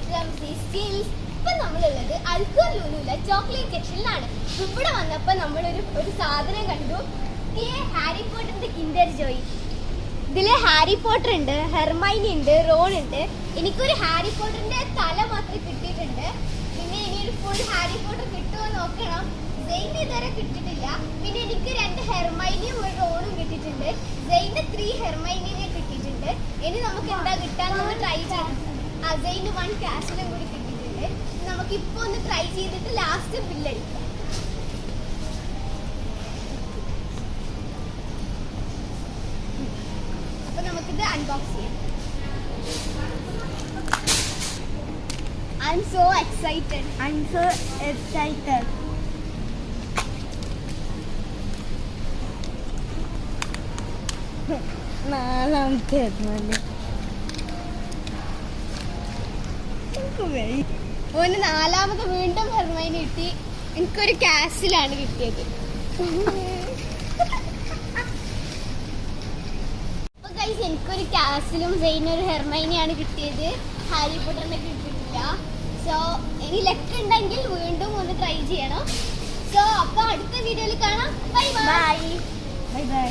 ഇപ്പൊ നമ്മളുള്ളത് Al Khor ലുലുവിലെ chocolate സെക്ഷനിലാണ്. ഇവിടെ വന്നപ്പോ നമ്മളൊരു സാധനം കണ്ടു. ഹാരി പോട്ടറിന്റെ കിൻഡർ ജോയ്. ഇതില് ഹാരി പോട്ടർ ഉണ്ട്, ഹെർമൈനി ഉണ്ട്, റോൺ ഉണ്ട്. എനിക്കൊരു ഹാരി പോട്ടറിന്റെ തല മാത്രമേ കിട്ടിയിട്ടുണ്ട്. പിന്നെ ഇനി ഒരു ഫുൾ ഹാരി പോട്ടർ കിട്ടുമോ നോക്കണം. സെയിന് ഇതുവരെ കിട്ടിയിട്ടില്ല. പിന്നെ എനിക്ക് 2 ഹെർമൈനിയും ഒരു റോണും കിട്ടിയിട്ടുണ്ട്. സെയിന് 3 ഹെർമൈനിയെ കിട്ടിയിട്ടുണ്ട്. ഇനി നമുക്ക് എന്താ കിട്ടാന്ന് ട്രൈ ചെയ്യാം. സെയിന് 1 കാസിലും കൂടി കിട്ടിയിട്ടുണ്ട്. നമുക്ക് ഇപ്പൊ ഒന്ന് ട്രൈ ചെയ്തിട്ട് ലാസ്റ്റ് ബില്ലടിക്കാം. അപ്പൊ നമുക്കിത് അൺബോക്സ് ചെയ്യാം. I'm so excited. നാലാമത്തെ ഓന് നാലാമത് വീണ്ടും ഹെർമൈനി കിട്ടി. എനിക്കൊരു കാസിലാണ് കിട്ടിയത്. അപ്പൊ ഗൈസ് എനിക്കൊരു കാസിലും സെയിനൊരു ഹെർമൈനിയാണ് കിട്ടിയത്. ഹാരി പോട്ടറിനെ കിട്ടിയിട്ടില്ല. സോ ഇനി ലക്ക് ഉണ്ടെങ്കിൽ വീണ്ടും ഒന്ന് ട്രൈ ചെയ്യണം. സോ അപ്പൊ അടുത്ത വീഡിയോയിൽ കാണാം. Bye bye.